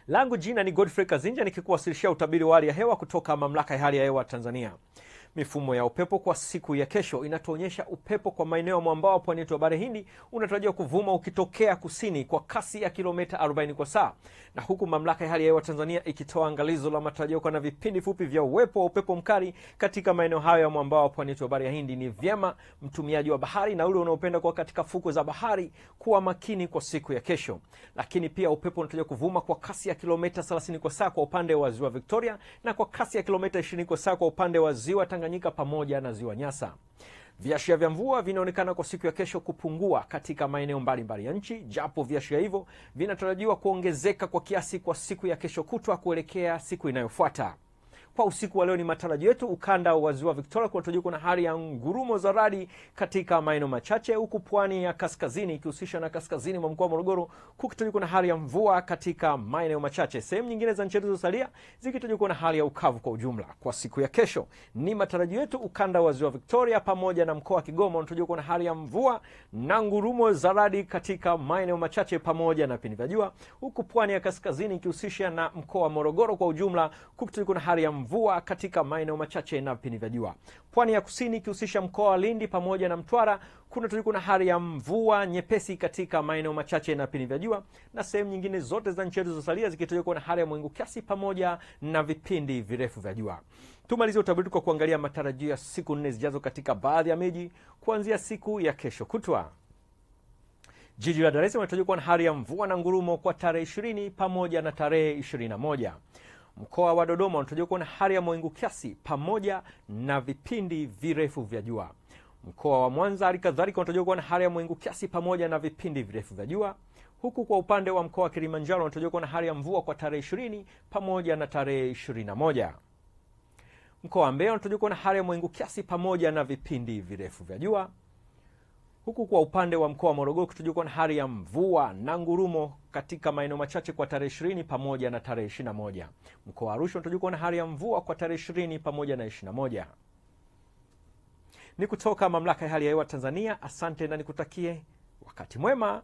Langu jina ni Godfrey Kazinja nikikuwasilishia utabiri wa hali ya hewa kutoka Mamlaka ya Hali ya Hewa Tanzania. Mifumo ya upepo kwa siku ya kesho inatuonyesha upepo kwa maeneo ya mwambao wa pwani ya Bahari Hindi unatarajiwa kuvuma ukitokea kusini kwa kasi ya kilomita 40 kwa saa. Na huku Mamlaka ya Hali ya Hewa Tanzania ikitoa angalizo la matarajio kwa na vipindi fupi vya uwepo wa upepo mkali katika maeneo hayo ya mwambao wa pwani ya Bahari ya Hindi, ni vyema mtumiaji wa bahari na ule unaopenda kwa katika fukwe za bahari kuwa makini kwa siku ya kesho. Lakini pia upepo unatarajiwa kuvuma kwa kasi ya kilomita 30 kwa saa kwa upande wa Ziwa Victoria na kwa kasi ya kilomita 20 kwa saa kwa upande wa Ziwa Tanganyika pamoja na Ziwa Nyasa. Viashiria vya mvua vinaonekana kwa siku ya kesho kupungua katika maeneo mbalimbali ya nchi, japo viashiria hivyo vinatarajiwa kuongezeka kwa kiasi kwa siku ya kesho kutwa kuelekea siku inayofuata. Kwa usiku wa leo ni matarajio yetu ukanda wa Ziwa Victoria kunatarajiwa kuna hali ya ngurumo za radi katika maeneo machache, huku pwani ya kaskazini ikihusisha na kaskazini mwa mkoa wa Morogoro kukitarajiwa kuna hali ya mvua katika maeneo machache. Sehemu nyingine za nchi zilizosalia zikitarajiwa kuna hali ya ukavu kwa ujumla. Kwa siku ya kesho ni matarajio yetu ukanda wa Ziwa Victoria pamoja na mkoa wa Kigoma unatarajiwa kuna hali ya mvua na ngurumo za radi katika maeneo machache pamoja na vipindi vya jua, huku pwani ya kaskazini ikihusisha na mkoa wa Morogoro kwa ujumla kukitarajiwa kuna hali ya mvua katika maeneo machache na vipindi vya jua. Pwani ya kusini ikihusisha mkoa wa Lindi pamoja na Mtwara kunatarajiwa na hali ya mvua nyepesi katika maeneo machache na vipindi vya jua, na sehemu nyingine zote za nchi zilizosalia zikitarajiwa na hali ya mawingu kiasi pamoja na vipindi virefu vya jua. Tumalizie utabiri kwa kuangalia matarajio ya siku 4 zijazo katika baadhi ya miji kuanzia siku ya kesho kutwa. Jiji la Dar es Salaam linatarajiwa na hali ya mvua na ngurumo kwa tarehe 20 pamoja na tarehe 21. Mkoa wa Dodoma unatarajiwa kuwa na hali ya mawingu kiasi pamoja na vipindi virefu vya jua. Mkoa wa Mwanza halikadhalika unatarajiwa kuwa na hali ya mawingu kiasi pamoja na vipindi virefu vya jua. Huku kwa upande wa mkoa wa Kilimanjaro unatarajiwa kuwa na hali ya mvua kwa tarehe 20 pamoja na tarehe 21. Mkoa wa Mbeya unatarajiwa kuwa na hali ya mawingu kiasi pamoja na vipindi virefu vya jua. Huku kwa upande wa mkoa wa Morogoro kutarajiwa na hali ya mvua na ngurumo katika maeneo machache kwa tarehe 20 pamoja na tarehe 21. Mkoa wa Arusha unatarajiwa na hali ya mvua kwa tarehe 20 pamoja na 21. Ni kutoka Mamlaka ya Hali ya Hewa Tanzania. Asante na nikutakie wakati mwema.